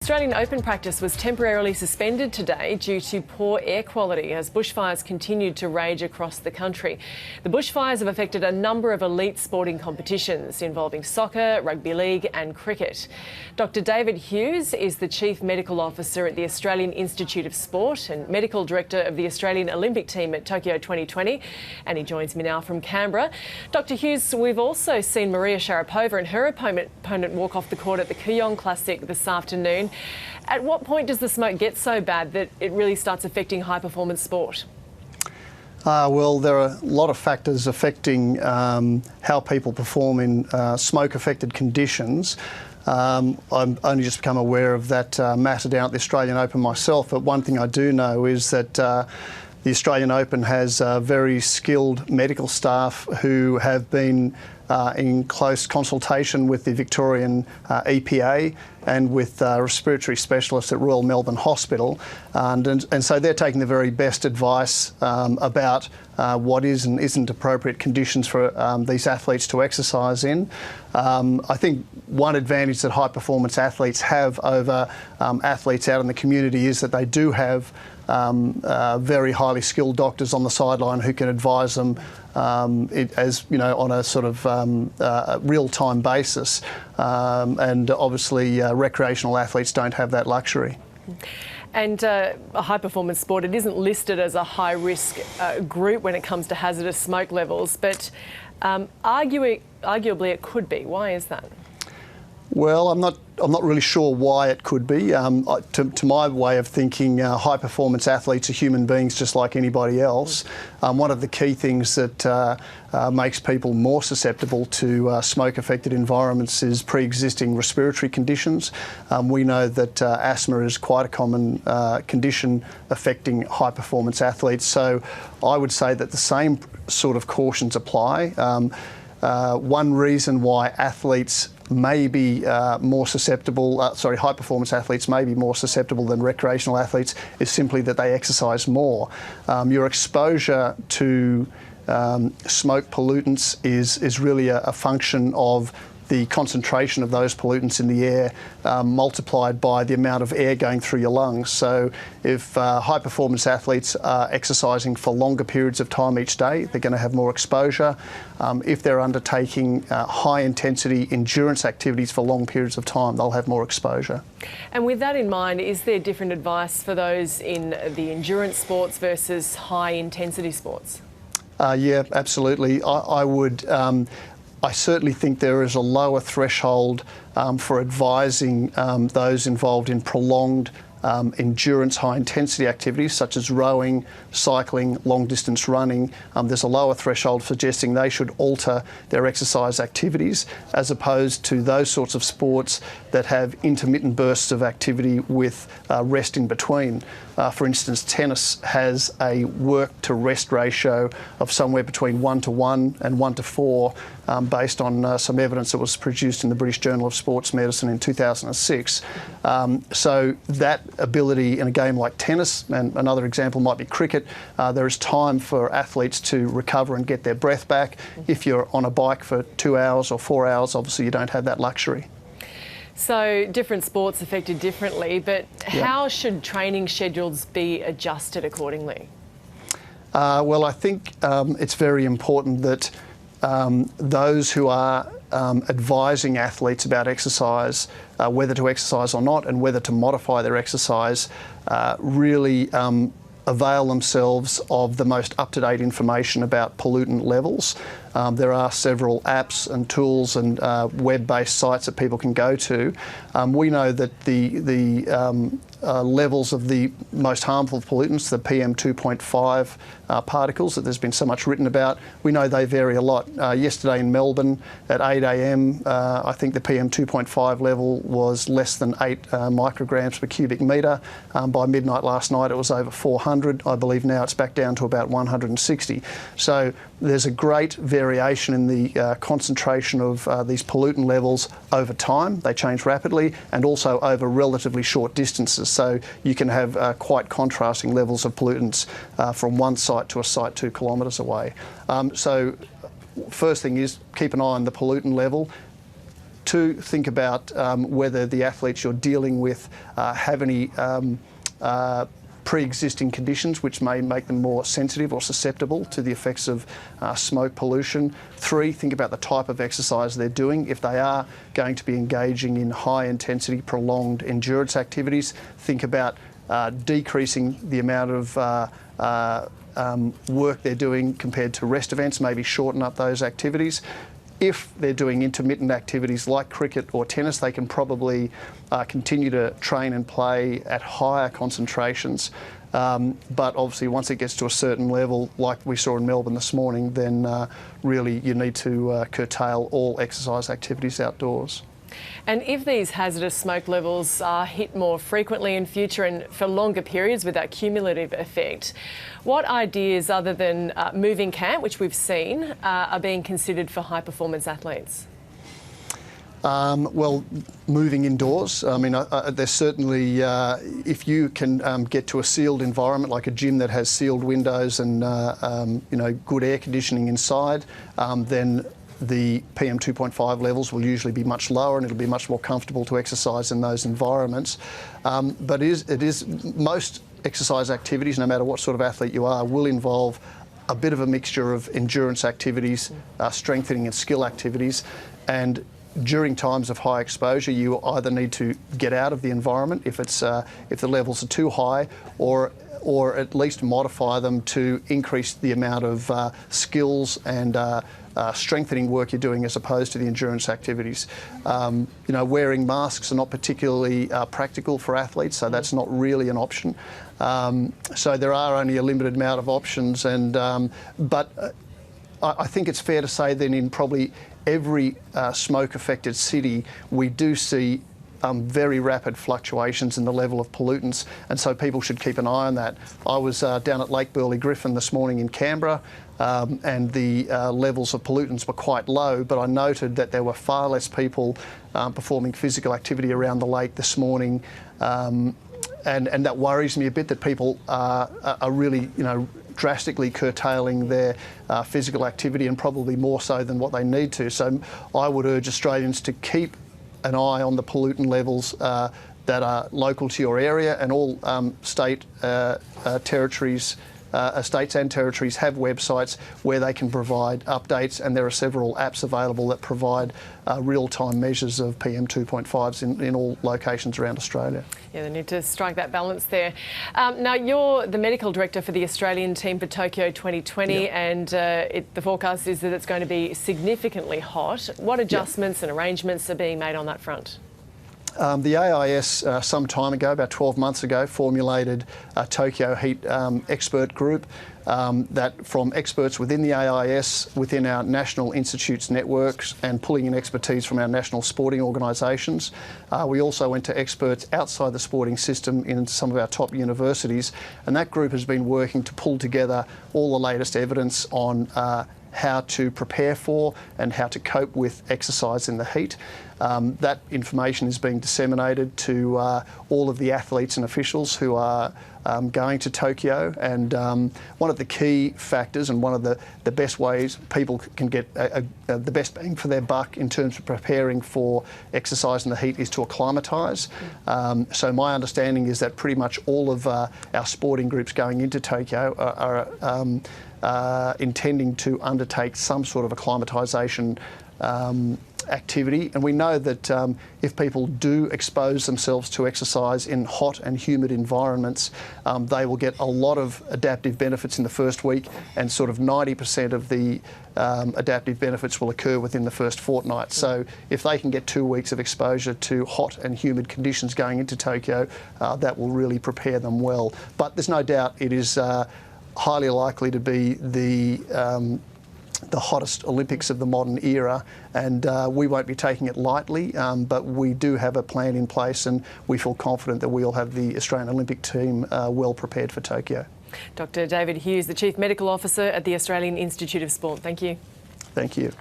Australian Open practice was temporarily suspended today due to poor air quality as bushfires continued to rage across the country. The bushfires have affected a number of elite sporting competitions involving soccer, rugby league and cricket. Dr David Hughes is the Chief Medical Officer at the Australian Institute of Sport and Medical Director of the Australian Olympic team at Tokyo 2020, and he joins me now from Canberra. Dr Hughes, we've also seen Maria Sharapova and her opponent walk off the court at the Kooyong Classic this afternoon. At what point does the smoke get so bad that it really starts affecting high-performance sport? Well, there are a lot of factors affecting how people perform in smoke-affected conditions. I've only just become aware of that matter down at the Australian Open myself, but one thing I do know is that the Australian Open has very skilled medical staff who have been in close consultation with the Victorian EPA and with respiratory specialists at Royal Melbourne Hospital, and so they're taking the very best advice about what is and isn't appropriate conditions for these athletes to exercise in. I think one advantage that high performance athletes have over athletes out in the community is that they do have very highly skilled doctors on the sideline who can advise them as you know, on a sort of real-time basis, and obviously recreational athletes don't have that luxury. And a high-performance sport, it isn't listed as a high-risk group when it comes to hazardous smoke levels, but arguably it could be. Why is that? Well, I'm not really sure why it could be. To my way of thinking, high-performance athletes are human beings just like anybody else. One of the key things that makes people more susceptible to smoke-affected environments is pre-existing respiratory conditions. We know that asthma is quite a common condition affecting high-performance athletes, so I would say that the same sort of cautions apply. One reason why athletes may be more susceptible, high-performance athletes may be more susceptible than recreational athletes is simply that they exercise more. Your exposure to smoke pollutants is really a function of the concentration of those pollutants in the air multiplied by the amount of air going through your lungs. So if high-performance athletes are exercising for longer periods of time each day, they're going to have more exposure. If they're undertaking high-intensity endurance activities for long periods of time, they'll have more exposure. And with that in mind, is there different advice for those in the endurance sports versus high-intensity sports? Yeah, absolutely. I certainly think there is a lower threshold for advising those involved in prolonged endurance high-intensity activities such as rowing, cycling, long-distance running. There's a lower threshold suggesting they should alter their exercise activities as opposed to those sorts of sports that have intermittent bursts of activity with rest in between. For instance, tennis has a work-to-rest ratio of somewhere between 1:1 and 1:4 based on some evidence that was produced in the British Journal of Sports Medicine in 2006. So that ability in a game like tennis, and another example might be cricket, there is time for athletes to recover and get their breath back. If you're on a bike for 2 hours or 4 hours, obviously you don't have that luxury. So different sports affected differently, but how should training schedules be adjusted accordingly? Well, I think it's very important that those who are advising athletes about exercise, whether to exercise or not and whether to modify their exercise, really avail themselves of the most up-to-date information about pollutant levels. There are several apps and tools and web-based sites that people can go to. We know that the levels of the most harmful pollutants, the PM 2.5 particles that there's been so much written about, we know they vary a lot. Yesterday in Melbourne at 8 a.m, I think the PM 2.5 level was less than 8 micrograms per cubic metre. By midnight last night it was over 400. I believe now it's back down to about 160. So there's a great variation in the concentration of these pollutant levels over time. They change rapidly and also over relatively short distances. So you can have quite contrasting levels of pollutants from one site to a site 2 kilometres away. So first thing is keep an eye on the pollutant level. 2, think about whether the athletes you're dealing with have any pre-existing conditions which may make them more sensitive or susceptible to the effects of smoke pollution. 3, think about the type of exercise they're doing. If they are going to be engaging in high intensity, prolonged endurance activities, think about decreasing the amount of work they're doing compared to rest events, maybe shorten up those activities. If they're doing intermittent activities like cricket or tennis, they can probably continue to train and play at higher concentrations. But obviously once it gets to a certain level, like we saw in Melbourne this morning, then really you need to curtail all exercise activities outdoors. And if these hazardous smoke levels are hit more frequently in future and for longer periods with that cumulative effect, what ideas other than moving camp, which we've seen, are being considered for high-performance athletes? Well, moving indoors. I mean, there's certainly, if you can get to a sealed environment like a gym that has sealed windows and good air conditioning inside, then the PM2.5 levels will usually be much lower and it'll be much more comfortable to exercise in those environments. But it is most exercise activities, no matter what sort of athlete you are, will involve a bit of a mixture of endurance activities, strengthening and skill activities. And during times of high exposure, you either need to get out of the environment if the levels are too high, or at least modify them to increase the amount of skills and strengthening work you're doing as opposed to the endurance activities. Wearing masks are not particularly practical for athletes, so that's not really an option. So there are only a limited amount of options, but I think it's fair to say that in probably every smoke-affected city, we do see very rapid fluctuations in the level of pollutants, and so people should keep an eye on that. I was down at Lake Burley Griffin this morning in Canberra, and the levels of pollutants were quite low, but I noted that there were far less people performing physical activity around the lake this morning, and that worries me a bit, that people are really, drastically curtailing their physical activity, and probably more so than what they need to. So I would urge Australians to keep an eye on the pollutant levels that are local to your area, and all states and territories have websites where they can provide updates, and there are several apps available that provide real-time measures of PM2.5s in all locations around Australia. Yeah, they need to strike that balance there. Now, you're the medical director for the Australian team for Tokyo 2020, yep. And the forecast is that it's going to be significantly hot. What adjustments and arrangements are being made on that front? The AIS some time ago, about 12 months ago, formulated a Tokyo Heat expert group that from experts within the AIS, within our national institutes networks, and pulling in expertise from our national sporting organisations. We also went to experts outside the sporting system in some of our top universities, and that group has been working to pull together all the latest evidence on how to prepare for and how to cope with exercise in the heat. That information is being disseminated to all of the athletes and officials who are going to Tokyo, and one of the key factors and one of the best ways people can get the best bang for their buck in terms of preparing for exercise in the heat is to acclimatise. So my understanding is that pretty much all of our sporting groups going into Tokyo are intending to undertake some sort of acclimatisation activity, and we know that if people do expose themselves to exercise in hot and humid environments, they will get a lot of adaptive benefits in the first week, and sort of 90% of the adaptive benefits will occur within the first fortnight. So if they can get 2 weeks of exposure to hot and humid conditions going into Tokyo, that will really prepare them well. But there's no doubt it is highly likely to be the hottest Olympics of the modern era, and we won't be taking it lightly, but we do have a plan in place, and we feel confident that we'll have the Australian Olympic team well prepared for Tokyo. Dr. David Hughes, the Chief Medical Officer at the Australian Institute of Sport. Thank you. Thank you.